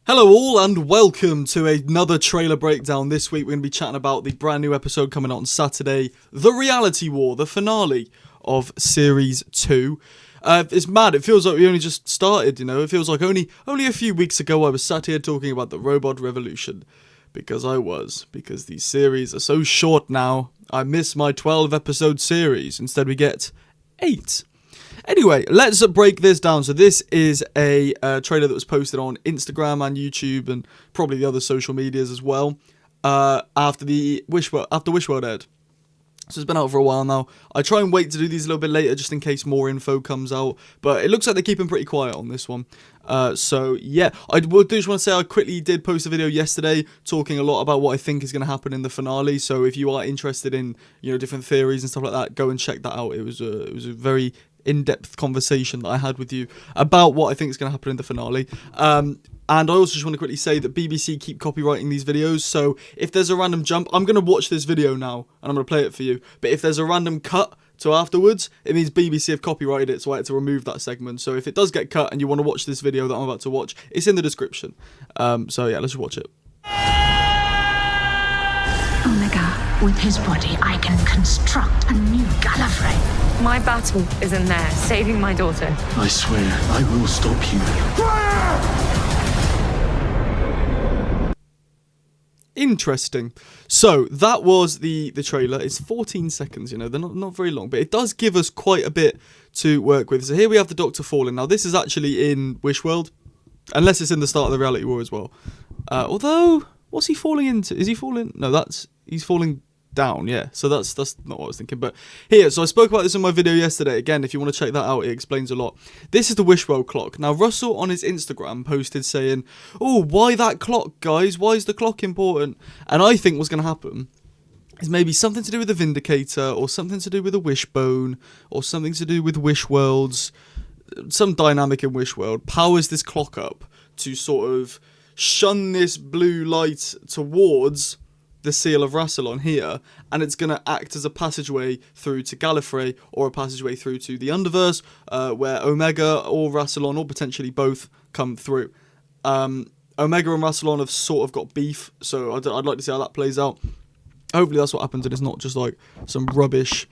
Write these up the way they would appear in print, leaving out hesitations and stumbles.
Hello all and welcome to another trailer breakdown. This week we're going to be chatting about the brand new episode coming out on Saturday, The Reality War, the finale of Series 2. It's mad, it feels like we only just started, you know, it feels like only a few weeks ago I was sat here talking about the robot revolution. Because these series are so short now, I miss my 12 episode series, instead we get 8. Anyway, let's break this down. So this is a trailer that was posted on Instagram and YouTube and probably the other social medias as well after Wishworld aired. So it's been out for a while now. I try and wait to do these a little bit later just in case more info comes out. But it looks like they're keeping pretty quiet on this one. So yeah, I just want to say I quickly did post a video yesterday talking a lot about what I think is going to happen in the finale. So if you are interested in, you know, different theories and stuff like that, go and check that out. It was a very in-depth conversation that I had with you about what I think is going to happen in the finale. And I also just want to quickly say that BBC keep copyrighting these videos, so if there's a random jump, I'm going to watch this video now, and I'm going to play it for you, but if there's a random cut to afterwards, it means BBC have copyrighted it, so I had to remove that segment. So if it does get cut and you want to watch this video that I'm about to watch, it's in the description. So yeah, let's just watch it. Omega, with his body, I can construct a new Gallifrey. My battle is in there, saving my daughter. I swear, I will stop you. Interesting. So that was the trailer. It's 14 seconds, you know, they're not very long, but it does give us quite a bit to work with. So here we have the Doctor falling. Now this is actually in Wishworld, unless it's in the start of the Reality War as well. Although, what's he falling into? Is he falling? No, he's falling down, yeah. So that's not what I was thinking. But here, so I spoke about this in my video yesterday. Again, if you want to check that out, it explains a lot. This is the Wishworld clock. Now Russell on his Instagram posted saying, "Oh, why that clock, guys? Why is the clock important?" And I think what's going to happen is maybe something to do with the Vindicator, or something to do with a Wishbone, or something to do with Wishworlds. Some dynamic in Wishworld powers this clock up to sort of shun this blue light towards the seal of Rassilon here, and it's going to act as a passageway through to Gallifrey, or a passageway through to the Underverse, where Omega or Rassilon, or potentially both, come through. Omega and Rassilon have sort of got beef, so I'd like to see how that plays out. Hopefully that's what happens, and it's not just like some rubbish.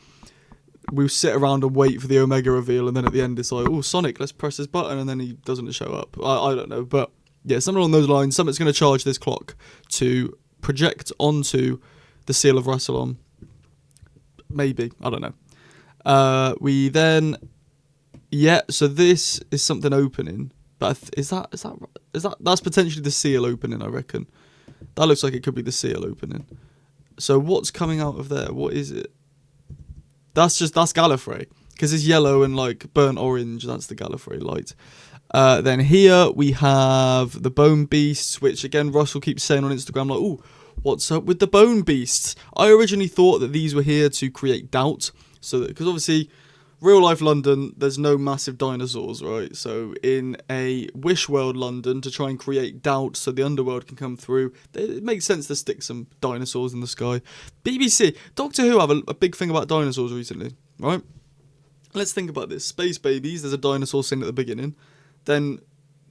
We'll sit around and wait for the Omega reveal, and then at the end it's like, oh, Sonic, let's press this button, and then he doesn't show up. I don't know, but yeah, something along those lines. Something's going to charge this clock to project onto the seal of Rassilon. Maybe, I don't know. We then, yeah. So this is something opening, but that's potentially the seal opening. I reckon that looks like it could be the seal opening. So what's coming out of there? What is it? That's Gallifrey, because it's yellow and like burnt orange. That's the Gallifrey light. Then here we have the Bone Beasts, which again Russell keeps saying on Instagram, like, "Ooh, what's up with the Bone Beasts?" I originally thought that these were here to create doubt, so that, because obviously real life London, there's no massive dinosaurs, right? So in a Wishworld London, to try and create doubt so the underworld can come through, it makes sense to stick some dinosaurs in the sky. BBC, Doctor Who have a big thing about dinosaurs recently, right? Let's think about this. Space Babies, there's a dinosaur scene at the beginning. Then,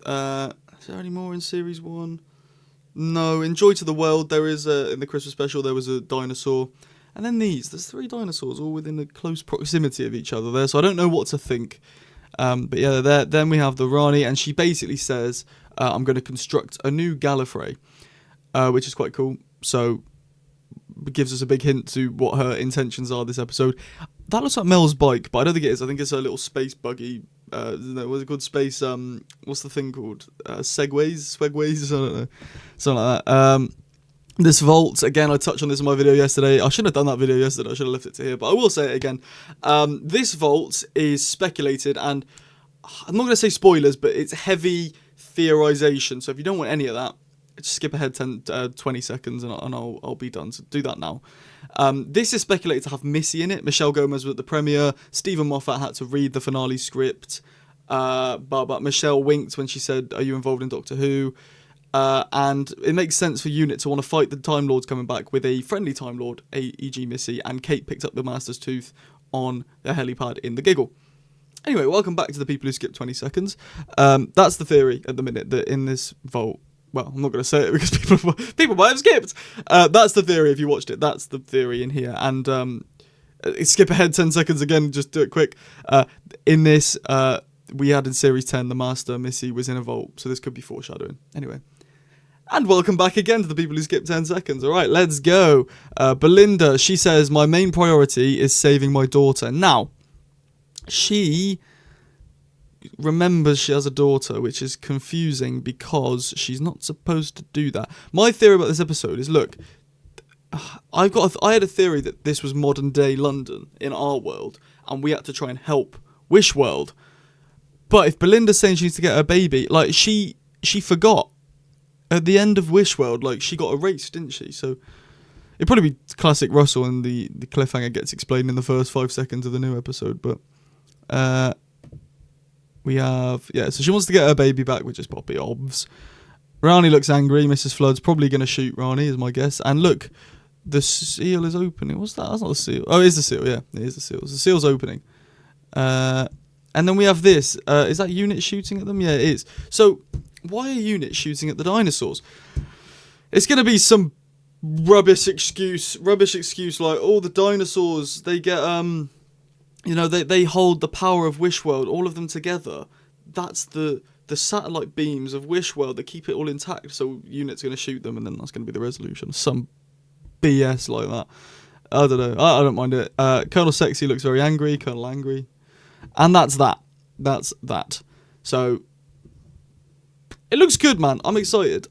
is there any more in Series 1? No, in Joy to the World, there is in the Christmas special, there was a dinosaur. And then there's 3 dinosaurs, all within a close proximity of each other there, so I don't know what to think. But yeah, then we have the Rani, and she basically says, I'm going to construct a new Gallifrey, which is quite cool. So, it gives us a big hint to what her intentions are this episode. That looks like Mel's bike, but I don't think it is. I think it's a little space buggy. What's it called? Space, what's the thing called? Segways? I don't know. Something like that. This vault, again, I touched on this in my video yesterday. I shouldn't have done that video yesterday. I should have left it to here, but I will say it again. This vault is speculated, and I'm not going to say spoilers, but it's heavy theorization. So if you don't want any of that, just skip ahead 20 seconds and I'll be done. So do that now. This is speculated to have Missy in it. Michelle Gomez was at the premiere. Stephen Moffat had to read the finale script. But Michelle winked when she said, "Are you involved in Doctor Who?" And it makes sense for UNIT to want to fight the Time Lords coming back with a friendly Time Lord, e.g. Missy, and Kate picked up the Master's Tooth on the helipad in the Giggle. Anyway, welcome back to the people who skipped 20 seconds. That's the theory at the minute, that in this vault, Well, I'm not going to say it because people might have skipped. That's the theory if you watched it. That's the theory in here. And skip ahead 10 seconds again, just do it quick. In this, we had in Series 10, the Master, Missy, was in a vault. So this could be foreshadowing. Anyway. And welcome back again to the people who skipped 10 seconds. All right, let's go. Belinda, she says, my main priority is saving my daughter. Now, she remembers she has a daughter, which is confusing because she's not supposed to do that. My theory about this episode is, look, I had a theory that this was modern day London in our world, and we had to try and help Wish World. But if Belinda's saying she needs to get her baby, like she forgot at the end of Wish World, like she got erased, didn't she? So it'd probably be classic Russell, and the cliffhanger gets explained in the first 5 seconds of the new episode. But we have, so she wants to get her baby back, which is Poppy, obvs. Rani looks angry. Mrs. Flood's probably going to shoot Rani, is my guess. And look, the seal is opening. What's that? That's not a seal. Oh, it is the seal, yeah. It is the seal. The seal's opening. And then we have this. Is that unit shooting at them? Yeah, it is. So, why are units shooting at the dinosaurs? It's going to be some rubbish excuse like, oh, the dinosaurs, they get, they hold the power of Wish World, all of them together. That's the satellite beams of Wish World that keep it all intact, so unit's going to shoot them, and then that's going to be the resolution. Some BS like that. I don't know. I don't mind it. Colonel Sexy looks very angry. Colonel Angry. And that's that. That's that. So, it looks good, man. I'm excited.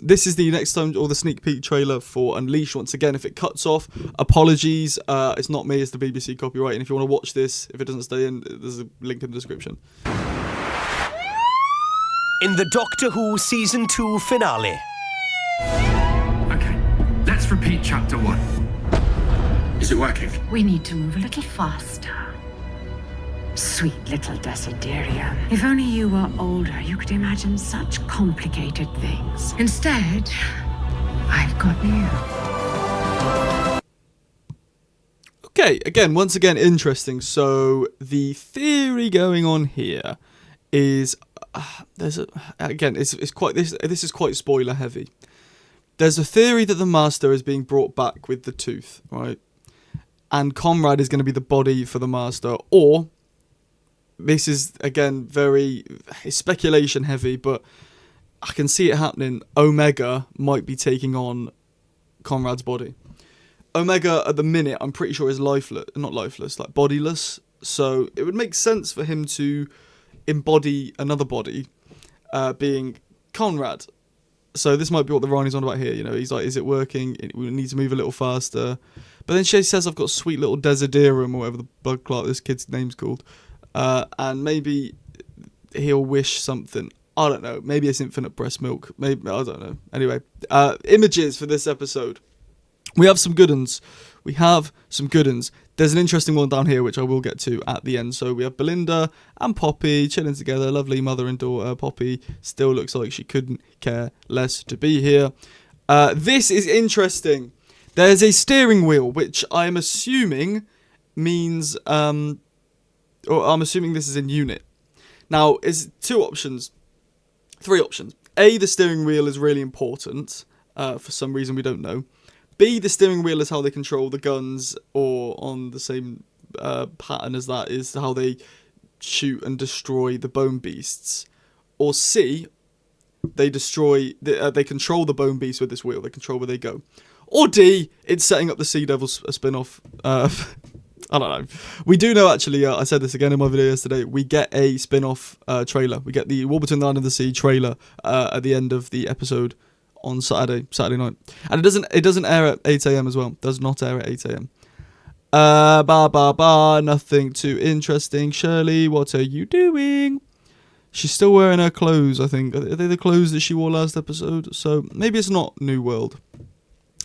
This is the next time, or the sneak peek trailer for Unleash. Once again, if it cuts off, apologies. It's not me, it's the BBC copyright. And if you want to watch this, if it doesn't stay in, there's a link in the description. In the Doctor Who Season 2 finale. Okay, let's repeat chapter 1. Is it working? We need to move a little faster. Sweet little Desideria. If only you were older, you could imagine such complicated things. Instead, I've got you. Okay, once again, interesting. So, the theory going on here is... this is quite spoiler heavy. There's a theory that the Master is being brought back with the tooth, right? And Conrad is going to be the body for the Master, or... This is, again, it's speculation heavy, but I can see it happening. Omega might be taking on Conrad's body. Omega, at the minute, I'm pretty sure is bodiless. So it would make sense for him to embody another body, being Conrad. So this might be what the Rani's on about here. He's like, is it working? We need to move a little faster. But then she says, I've got sweet little Desiderum, or whatever the bug clerk this kid's name's called. And maybe he'll wish something. I don't know. Maybe it's infinite breast milk. Maybe, I don't know. Anyway, images for this episode. We have some good uns. There's an interesting one down here, which I will get to at the end. So we have Belinda and Poppy chilling together. Lovely mother and daughter. Poppy still looks like she couldn't care less to be here. This is interesting. There's a steering wheel, which I'm assuming means... I'm assuming this is in unit. Now, is 3 options. A, the steering wheel is really important. For some reason we don't know. B, the steering wheel is how they control the guns, or on the same pattern as that is how they shoot and destroy the bone beasts. Or C, they control the bone beasts with this wheel. They control where they go. Or D, it's setting up the Sea Devils spin-off. I don't know. We do know, actually, I said this again in my video yesterday, we get a spin-off trailer. We get the War Between the Land and the Sea trailer at the end of the episode on Saturday night. And it doesn't air at 8 a.m. as well. Does not air at 8 a.m. Nothing too interesting. Shirley, what are you doing? She's still wearing her clothes, I think. Are they the clothes that she wore last episode? So maybe it's not New World.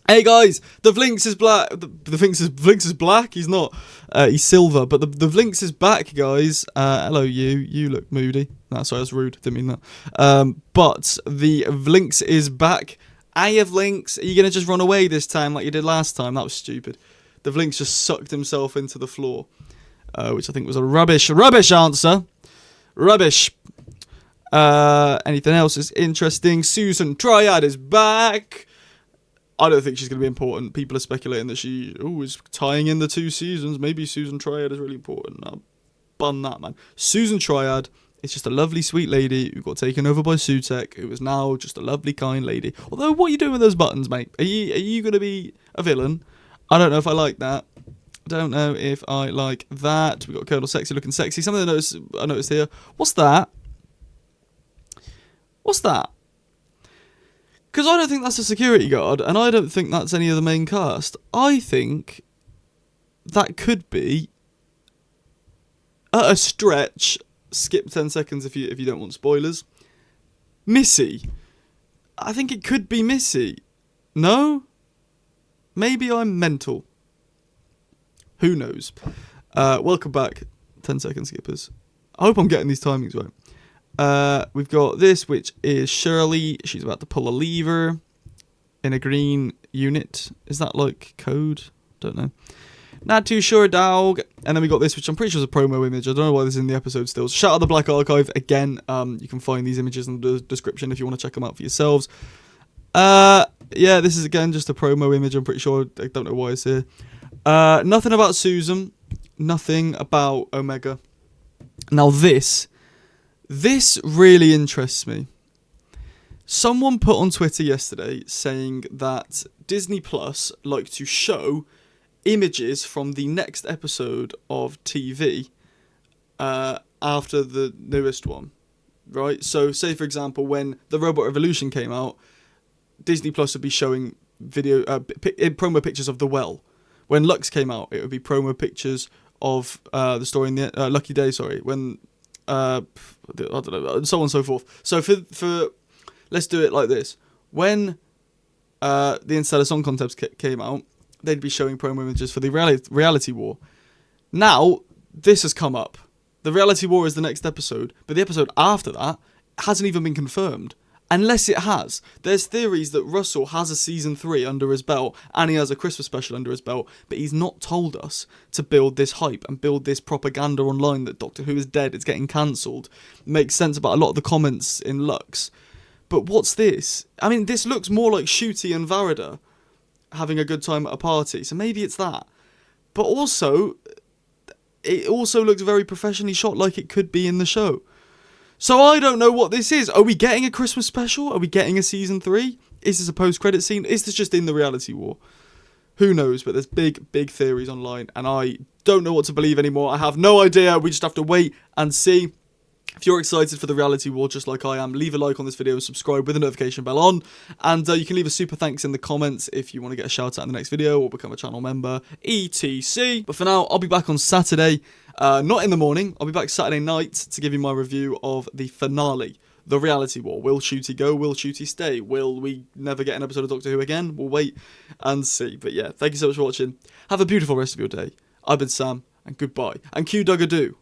Hey guys, the Vlinx is black. The Vlinx is black. He's not. He's silver. But the Vlinx is back, guys. Hello, you. You look moody. No, sorry, that's rude. Didn't mean that. But the Vlinx is back. Hiya, Vlinx. Are you gonna just run away this time like you did last time? That was stupid. The Vlinx just sucked himself into the floor, which I think was a rubbish answer. Rubbish. Anything else is interesting? Susan Triad is back. I don't think she's going to be important. People are speculating that she is tying in the 2 seasons. Maybe Susan Triad is really important. I'll bun that, man. Susan Triad is just a lovely, sweet lady who got taken over by Sutek, who is now just a lovely, kind lady. Although, what are you doing with those buttons, mate? Are you going to be a villain? I don't know if I like that. Don't know if I like that. We got Colonel Sexy looking sexy. Something I noticed here. What's that? What's that? Because I don't think that's a security guard, and I don't think that's any of the main cast. I think that could be, at a stretch, skip 10 seconds if you don't want spoilers, Missy. I think it could be Missy. No? Maybe I'm mental. Who knows? Welcome back, 10 second skippers. I hope I'm getting these timings right. We've got this, which is Shirley. She's about to pull a lever in a green unit. Is that like code? Don't know. Not too sure, dog. And then we got this, which I'm pretty sure is a promo image. I don't know why this is in the episode still. Shout out the Black Archive again. You can find these images in the description if you want to check them out for yourselves. Yeah, this is again just a promo image. I'm pretty sure. I don't know why it's here. Nothing about Susan. Nothing about Omega. Now this really interests me. Someone put on Twitter yesterday saying that Disney Plus like to show images from the next episode of TV after the newest one, right? So say for example when the Robot Revolution came out, Disney Plus would be showing video promo pictures of The Well. When Lux came out, it would be promo pictures of the story in the Lucky Day, when I don't know, so on and so forth. So for let's do it like this. When the Interstellar Song Contest came out, they'd be showing promo images for the reality war. Now, this has come up. The reality war is the next episode, but the episode after that hasn't even been confirmed. Unless it has. There's theories that Russell has a season 3 under his belt and he has a Christmas special under his belt, but he's not told us to build this hype and build this propaganda online that Doctor Who is dead, it's getting cancelled. Makes sense about a lot of the comments in Lux. But what's this? I mean, this looks more like Ncuti and Varida having a good time at a party, so maybe it's that. But also, it also looks very professionally shot, like it could be in the show. So I don't know what this is. Are we getting a Christmas special? Are we getting a season 3? Is this a post-credit scene? Is this just in the reality war? Who knows? But there's big theories online, and I don't know what to believe anymore. I have no idea. We just have to wait and see. If you're excited for the reality war, just like I am, leave a like on this video and subscribe with the notification bell on. And you can leave a super thanks in the comments if you want to get a shout out in the next video or become a channel member, etc. But for now, I'll be back on Saturday. Not in the morning. I'll be back Saturday night to give you my review of the finale, the reality war. Will Ncuti go? Will Ncuti stay? Will we never get an episode of Doctor Who again? We'll wait and see. But yeah, thank you so much for watching. Have a beautiful rest of your day. I've been Sam, and goodbye. And Q Duggadoo.